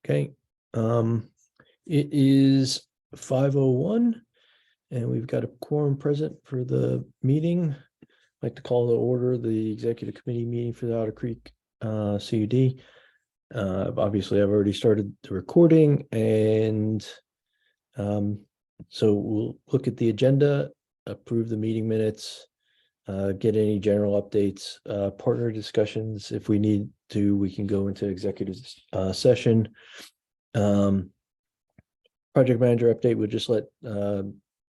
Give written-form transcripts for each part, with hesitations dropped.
Okay, it is 5:01 and we've got a quorum present for the meeting. I'd like to call to order the executive committee meeting for the Otter Creek CUD. Obviously, I've already started the recording, and so we'll look at the agenda, approve the meeting minutes, get any general updates, partner discussions. If we need to, we can go into executive session. Project manager update, we'll just let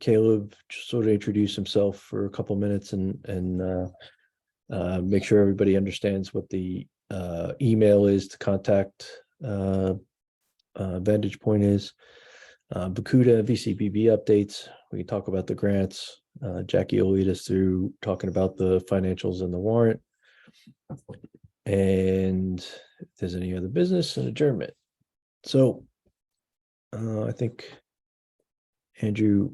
Caleb just sort of introduce himself for a couple minutes and make sure everybody understands what the email is to contact Vantage Point is. Bakuda VCBB updates. We can talk about the grants. Jackie will lead us through talking about the financials and the warrant. And if there's any other business, and adjournment. So I think Andrew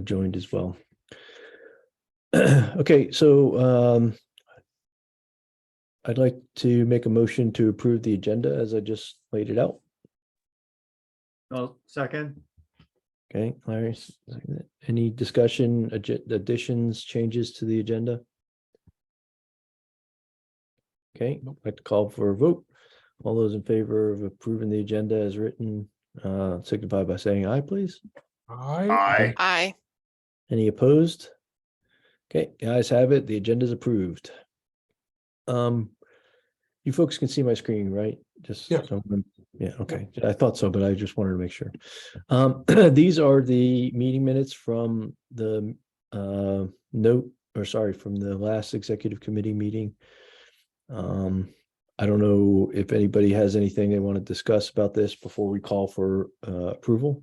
joined as well. Okay, so I'd like to make a motion to approve the agenda as I just laid it out. Oh, second. Okay, Larry, any discussion, additions, changes to the agenda? Okay, I'd like to call for a vote. All those in favor of approving the agenda as written, signify by saying aye, please. Aye. Aye. Any opposed? Okay, the ayes have it. The agenda is approved. You folks can see my screen, right? Just Yeah. Yeah, okay. I thought so, but I just wanted to make sure. These are the meeting minutes from the from the last executive committee meeting. I don't know if anybody has anything they want to discuss about this before we call for approval.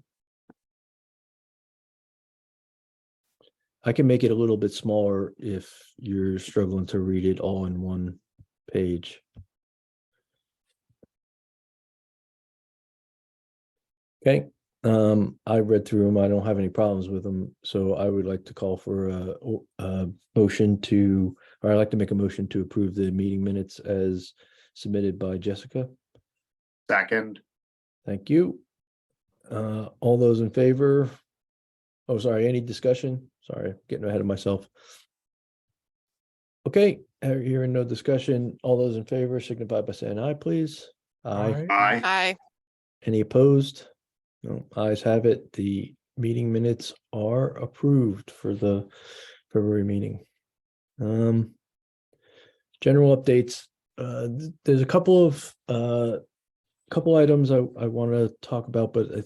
I can make it a little bit smaller if you're struggling to read it all in one page. Okay, I read through them. I don't have any problems with them. So I would like to call for a motion to, or I'd like to make a motion to approve the meeting minutes as submitted by Jessica. Second. Thank you. All those in favor? Oh, sorry, any discussion? Sorry, getting ahead of myself. Okay, hearing no discussion. All those in favor signify by saying aye, please. Aye. Aye. Aye. Any opposed? No, ayes have it. The meeting minutes are approved for the February meeting. General updates. There's a couple of items I want to talk about, but I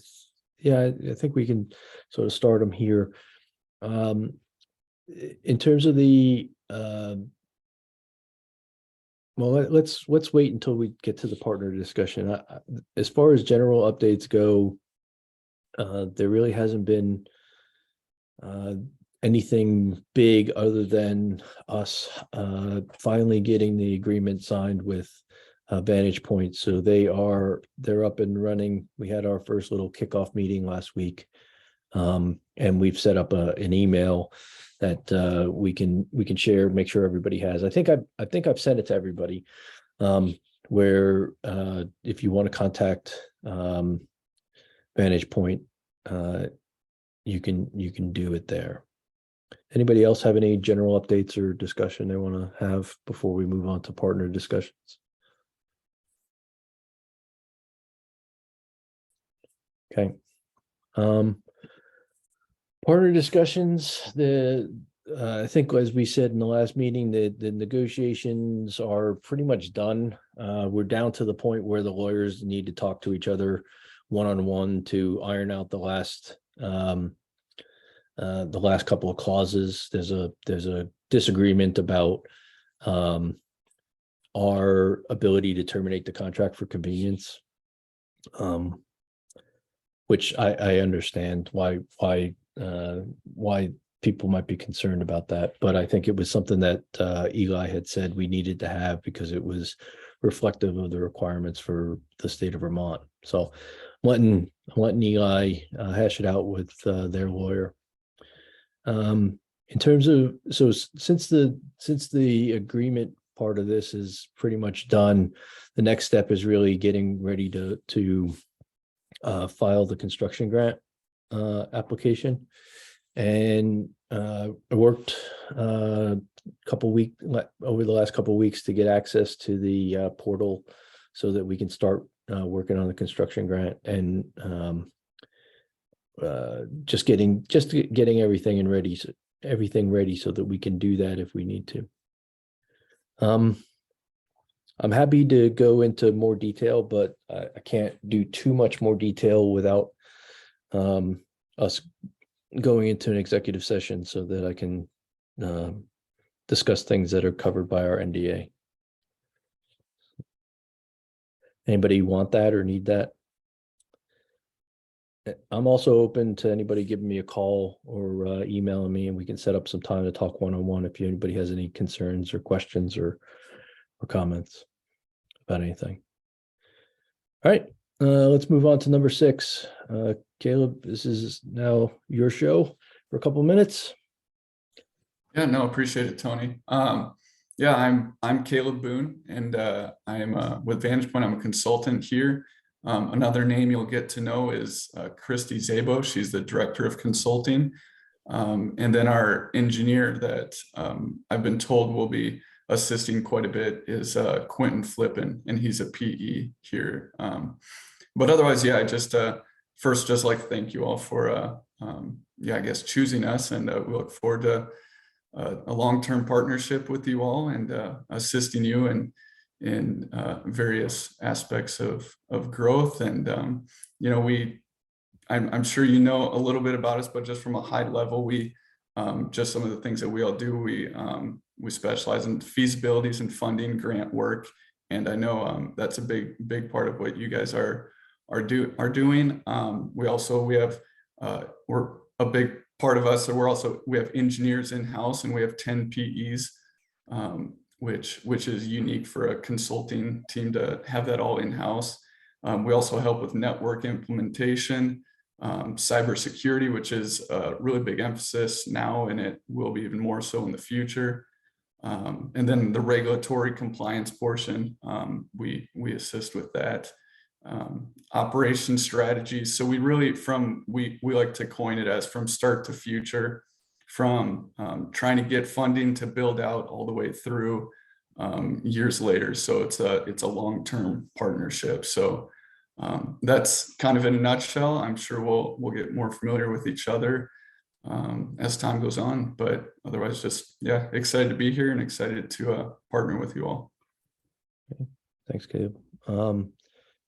think we can sort of start them here. In terms of the well, let's wait until we get to the partner discussion. As far as general updates go, there really hasn't been anything big other than us finally getting the agreement signed with Vantage Point. So they're up and running. We had our first little kickoff meeting last week, and we've set up an email that we can share, make sure everybody has. I think I've sent it to everybody, where if you want to contact Vantage Point, you can do it there. Anybody else have any general updates or discussion they want to have before we move on to partner discussions? Okay. Partner discussions, I think as we said in the last meeting, the negotiations are pretty much done. We're down to the point where the lawyers need to talk to each other one-on-one to iron out the last couple of clauses. There's a disagreement about our ability to terminate the contract for convenience, which I understand why people might be concerned about that, but I think it was something that Eli had said we needed to have because it was reflective of the requirements for the state of Vermont. So I'm letting Eli hash it out with their lawyer. In terms of, so since the agreement part of this is pretty much done. The next step is really getting ready to file the construction grant application. And I worked over the last couple of weeks to get access to the portal so that we can start working on the construction grant, and just getting everything ready so that we can do that if we need to. I'm happy to go into more detail, but I can't do too much more detail without us going into an executive session so that I can discuss things that are covered by our NDA. Anybody want that or need that? I'm also open to anybody giving me a call or emailing me, and we can set up some time to talk one-on-one if anybody has any concerns or questions or comments about anything. All right, let's move on to number 6. Caleb, this is now your show for a couple of minutes. Yeah, no, appreciate it, Tony. Yeah, I'm Caleb Boone, and I'm with Vantage Point. I'm a consultant here. Another name you'll get to know is Christy Zabo. She's the director of consulting. And then our engineer that I've been told will be assisting quite a bit is Quentin Flippin, and he's a PE here. But otherwise, yeah, I just first just like to thank you all for I guess choosing us, and we look forward to a long-term partnership with you all and assisting you in various aspects of growth. And I'm sure you know a little bit about us, but just from a high level, we just some of the things that we all do. We specialize in feasibilities and funding grant work, and I know that's a big part of what you guys are doing. We're a big part of us, so we have engineers in-house, and we have 10 PEs, which is unique for a consulting team to have that all in-house. We also help with network implementation, cybersecurity, which is a really big emphasis now, and it will be even more so in the future. And then the regulatory compliance portion, we assist with that. Operation strategies. So we really we like to coin it as from start to future, from trying to get funding to build out all the way through years later. So it's a long-term partnership. So that's kind of in a nutshell. I'm sure we'll get more familiar with each other as time goes on, but otherwise just, yeah, excited to be here and excited to partner with you all. Okay. Thanks, Caleb.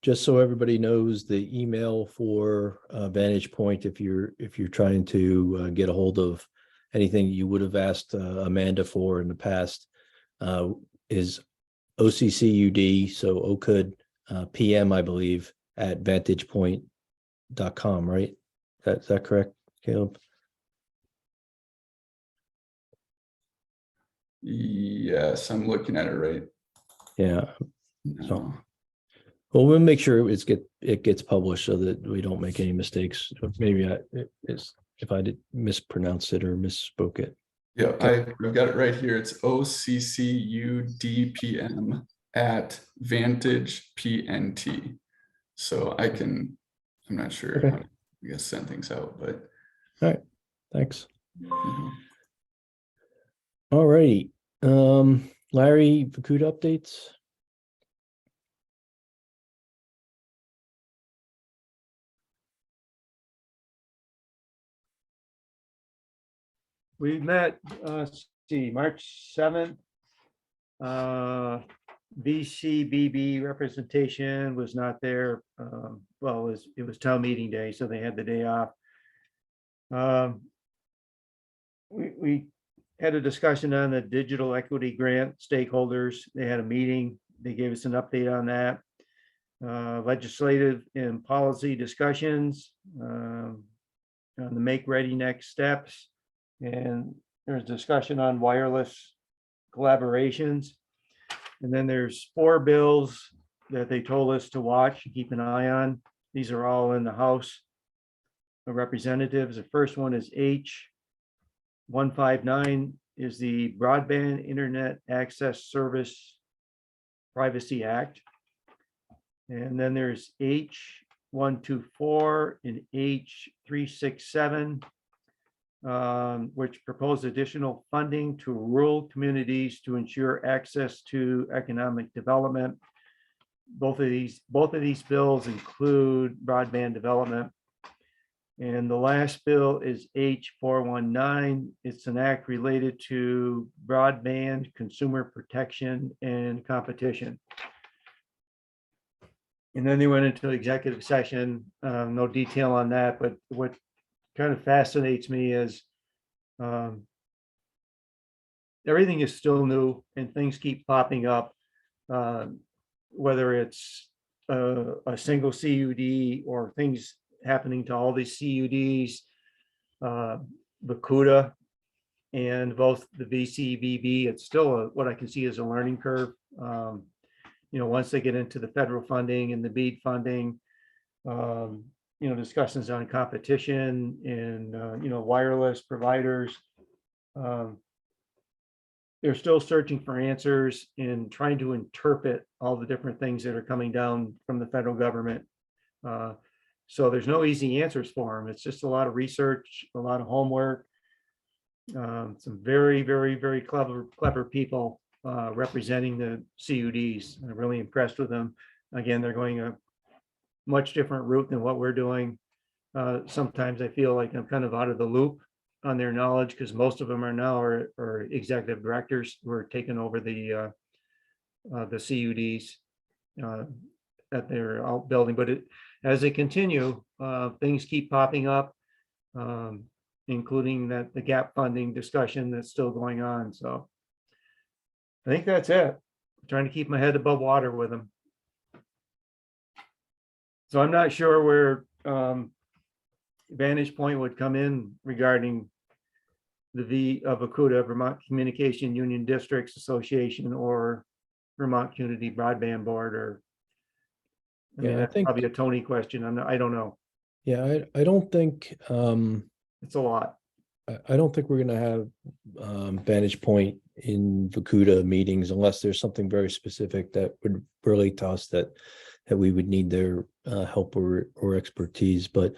Just so everybody knows, the email for Vantage Point, if you're trying to get a hold of anything you would have asked Amanda for in the past, is OCCUD, so OCCUD PM, I believe, at vantagepoint.com, right? Is that correct, Caleb? Yes, I'm looking at it right. Yeah. now. So, well, we'll make sure it gets published so that we don't make any mistakes. Maybe if I did mispronounce it or misspoke it. Yeah, I've got it right here. It's OCCUDPM at Vantage PNT. So I'm not sure Okay. how to, I guess, send things out, but. All right. Thanks. Mhm. All righty. Larry, OCCUD updates. We met, March 7th. VCBB representation was not there. Well, it was town meeting day, so they had the day off. We had a discussion on the digital equity grant stakeholders. They had a meeting. They gave us an update on that. Legislative and policy discussions on the make ready next steps. And there's discussion on wireless collaborations. And then there's 4 bills that they told us to watch and keep an eye on. These are all in the House of Representatives. The first one is H 159 is the Broadband Internet Access Service Privacy Act. And then there's H124 and H367, which propose additional funding to rural communities to ensure access to economic development. Both of these bills include broadband development. And the last bill is H419. It's an act related to broadband consumer protection and competition. And then they went into executive session. No detail on that, but what kind of fascinates me is everything is still new and things keep popping up. Whether it's a single CUD or things happening to all these CUDs, the CUDA and both the VCBB, it's still what I can see as a learning curve. Once they get into the federal funding and the BEAD funding, discussions on competition and, wireless providers, they're still searching for answers and trying to interpret all the different things that are coming down from the federal government. So there's no easy answers for them. It's just a lot of research, a lot of homework. Some very, very, very clever people representing the CUDs. I'm really impressed with them. Again, they're going a much different route than what we're doing. Sometimes I feel like I'm kind of out of the loop on their knowledge because most of them are now are executive directors who are taking over the CUDs that they're out building. But as they continue, things keep popping up, including the gap funding discussion that's still going on. So I think that's it. I'm trying to keep my head above water with them. So I'm not sure where Vantage Point would come in regarding the V of OCCUD, Vermont Communication Union Districts Association, or Vermont Community Broadband Board, or I mean, Yeah, I that's think- probably a Tony question. I don't know. Yeah, I don't think It's a lot. I don't think we're gonna have Vantage Point in VCUDA meetings unless there's something very specific that would relate to us that we would need their help or expertise. But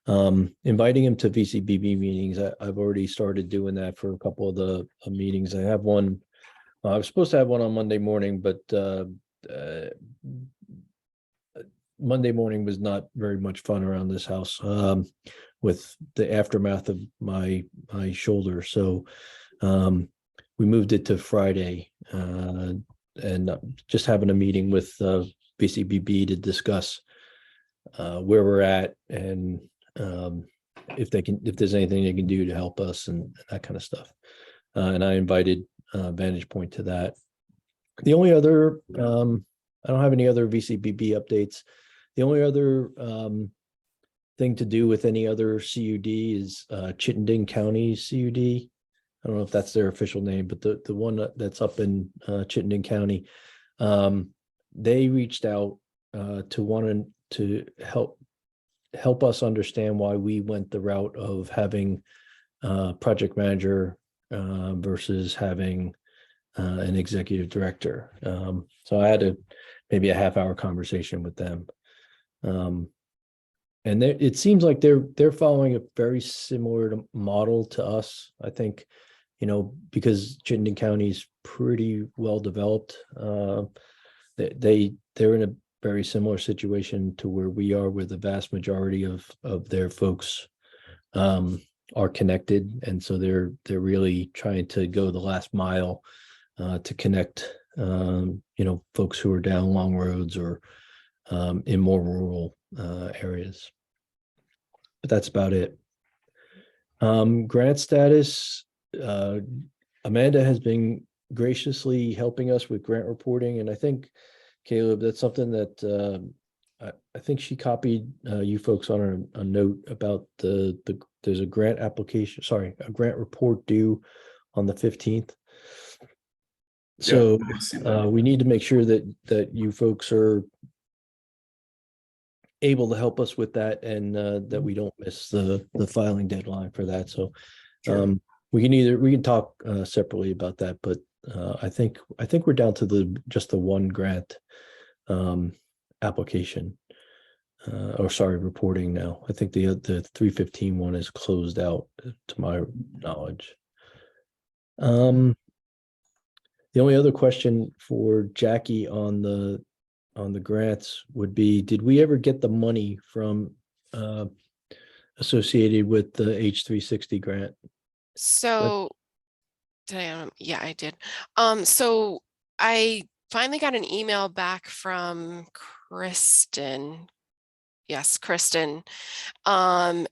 inviting him to VCBB meetings, I've already started doing that for a couple of the meetings. I have one. I was supposed to have one on Monday morning, but Monday morning was not very much fun around this house with the aftermath of my shoulder. So we moved it to Friday and just having a meeting with VCBB to discuss where we're at and if there's anything they can do to help us and that kind of stuff. And I invited Vantage Point to that. The only other, I don't have any other VCBB updates. The only other thing to do with any other CUD is Chittenden County CUD. I don't know if that's their official name, but the one that's up in Chittenden County, they reached out to want to help us understand why we went the route of having project manager versus having an executive director. So I had maybe a half-hour conversation with them. And it seems like they're following a very similar model to us. I think, because Chittenden County is pretty well developed. They're in a very similar situation to where we are, where the vast majority of their folks are connected, and so they're really trying to go the last mile to connect folks who are down long roads or in more rural areas. But that's about it. Grant status, Amanda has been graciously helping us with grant reporting, and I think, Caleb, that's something that I think she copied you folks on a note about there's a grant application, a grant report due on the 15th. So we need to make sure that you folks are able to help us with that, and that we don't miss the filing deadline for that. So we can talk separately about that, but I think we're down to just the one grant application. Or sorry, reporting now. I think the 315 one is closed out to my knowledge. The only other question for Jackie on the grants would be, did we ever get the money from associated with the H360 grant? So, yeah, I did. So I finally got an email back from Kristen. Yes, Kristen. And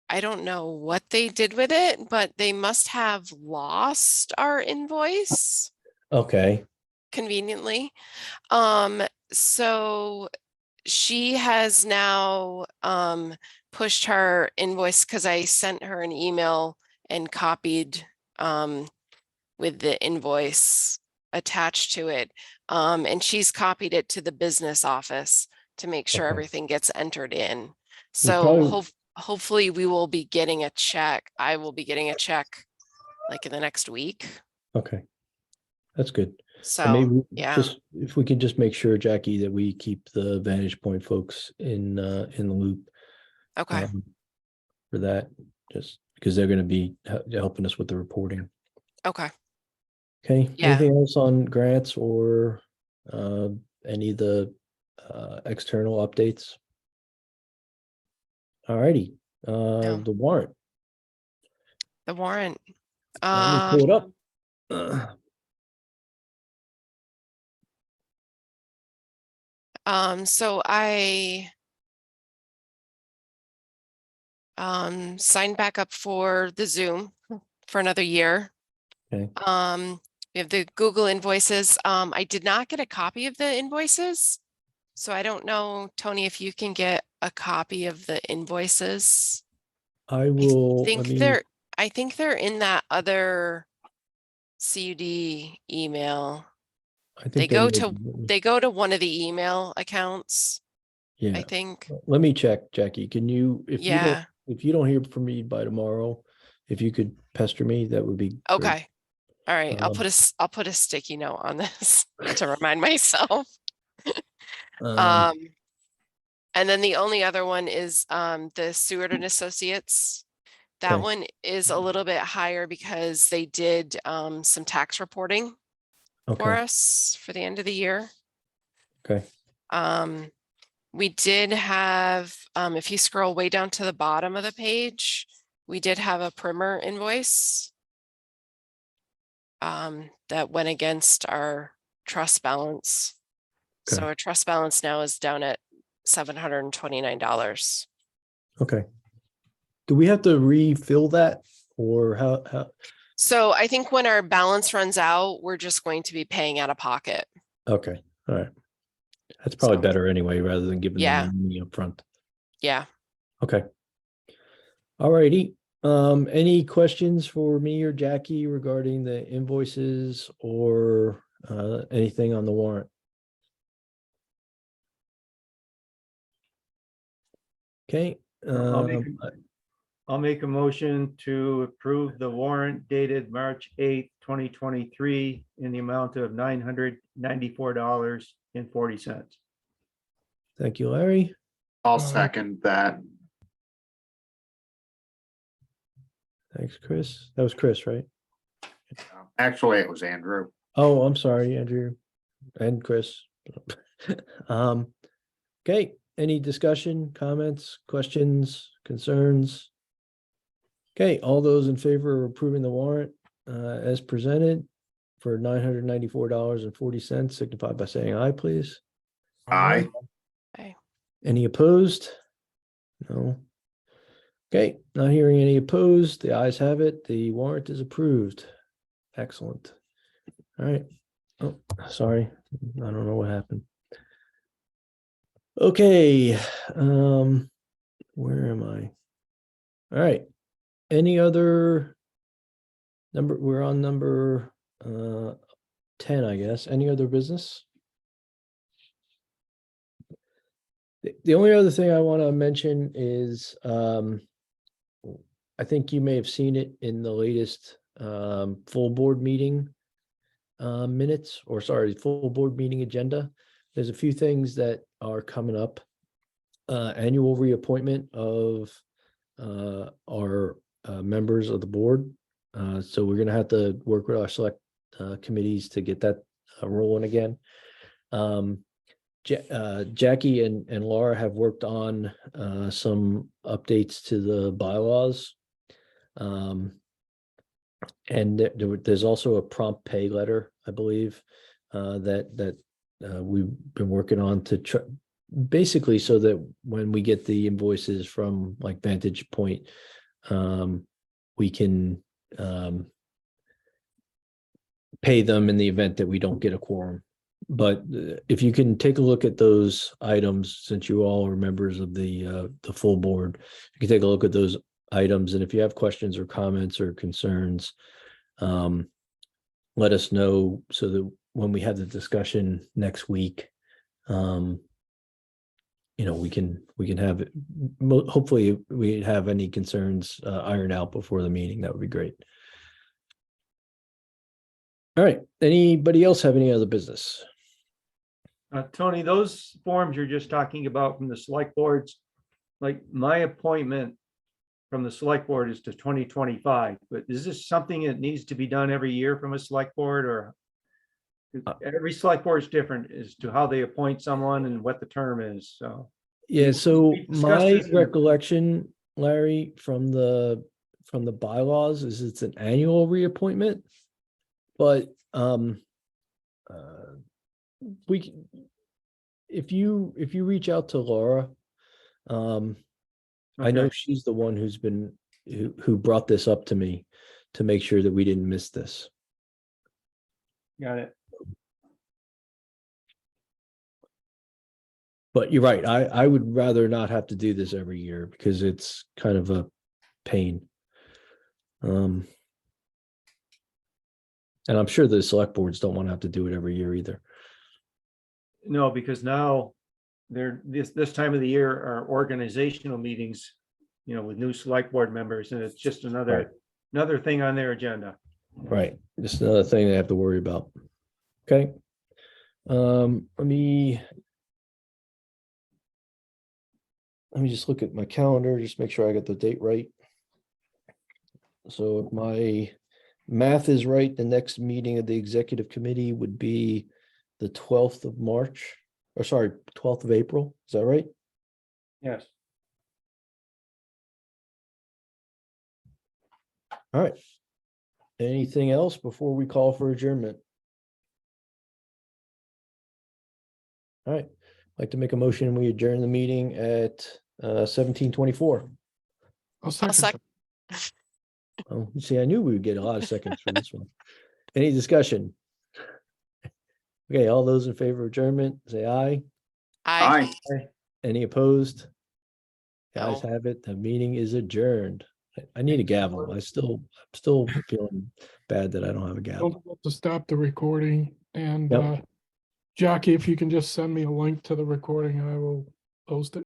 I don't know what they did with it, but they must have lost our invoice Okay, conveniently. So she has now pushed her invoice because I sent her an email and copied with the invoice attached to it. And she's copied it to the business office to make sure Okay. everything gets entered in. We So probably- hopefully we will be getting a check. I will be getting a check like in the next week. okay, that's good. And So, maybe yeah. just if we could just make sure, Jackie, that we keep the Vantage Point folks in the loop. Okay. For that, just because they're going to be helping us with the reporting. Okay. Okay, Yeah. anything else on grants or any of the external updates? All righty, No. the warrant. The warrant. Let me pull it up. So I signed back up for the Zoom for another year. Okay. We have the Google invoices. I did not get a copy of the invoices. So I don't know, Tony, if you can get a copy of the invoices. I will. I think they're in that other CUD email. I think They go to one of the email accounts, Yeah. I think. Let me check, Jackie. Can you, Yeah. if you don't hear from me by tomorrow, if you could pester me, that would be great. Okay. All right. I'll put a sticky note on this to remind myself. And then the only other one is the Seward and Associates. That Okay. one is a little bit higher because they did some tax reporting for Okay, us for the end of the year. okay, We did have, if you scroll way down to the bottom of the page, we did have a primer invoice that went against our trust balance. So Okay. our trust balance now is down at $729. okay. Do we have to refill that or how? So I think when our balance runs out, we're just going to be paying out of pocket. Okay, all right. That's probably So, better anyway, rather than giving Yeah. them money up front. Yeah. Okay. All righty. Any questions for me or Jackie regarding the invoices or anything on the warrant? Okay. I'll make a motion to approve the warrant dated March 8th, 2023 in the amount of $994.40. Thank you, Larry. I'll second that. Thanks, Chris. That was Chris, right? Actually, it was Andrew. Oh, I'm sorry, Andrew and Chris. Okay, any discussion, comments, questions, concerns? Okay, all those in favor of approving the warrant as presented for $994.40 signify by saying aye, please. Aye. Any opposed? No. Okay, not hearing any opposed. The ayes have it. The warrant is approved. Excellent. All right. Oh, sorry. I don't know what happened. Okay. Where am I? All right. Any other number? We're on number 10, I guess. Any other business? The only other thing I want to mention is I think you may have seen it in the latest full board meeting minutes, or sorry, full board meeting agenda. There's a few things that are coming up. Annual reappointment of our members of the board. So we're gonna have to work with our select committees to get that rolling again. Jackie and Laura have worked on some updates to the bylaws. And there's also a prompt pay letter, I believe, that we've been working on to try, basically so that when we get the invoices from like Vantage Point, we can pay them in the event that we don't get a quorum. But if you can take a look at those items, since you all are members of the full board, you can take a look at those items, and if you have questions or comments or concerns, let us know so that when we have the discussion next week, we can have it. Hopefully, if we have any concerns ironed out before the meeting. That would be great. All right. Anybody else have any other business? Tony, those forms you're just talking about from the select boards, like my appointment from the select board is to 2025, but is this something that needs to be done every year from a select board, or every select board is different as to how they appoint someone and what the term is, so. Yeah, so We discussed my this in- recollection, Larry, from the bylaws is it's an annual reappointment. But if you reach out to Laura, I know Okay, she's the one who brought this up to me to make sure that we didn't miss this. got it. But you're right. I would rather not have to do this every year because it's kind of a pain. And I'm sure the select boards don't want to have to do it every year either. No, because now this time of the year are organizational meetings, with new select board members, and it's just Right. another thing on their agenda. Right. Just another thing they have to worry about. Okay. Let me just look at my calendar, just make sure I got the date right. So if my math is right, the next meeting of the executive committee would be the 12th of March, or sorry, 12th of April. Is that right? Yes. All right. Anything else before we call for adjournment? All right. I'd like to make a motion. We adjourn the meeting at 17:24. I'll I'll second. sec- Oh, see, I knew we would get a lot of seconds for this one. Any discussion? Okay, all those in favor of adjournment, say aye. I, Aye. Any opposed? Guys No. have it. The meeting is adjourned. I need a gavel. I'm still feeling bad that I don't have a gavel. Don't forget to stop the recording, and Yep. Jackie, if you can just send me a link to the recording, I will post it.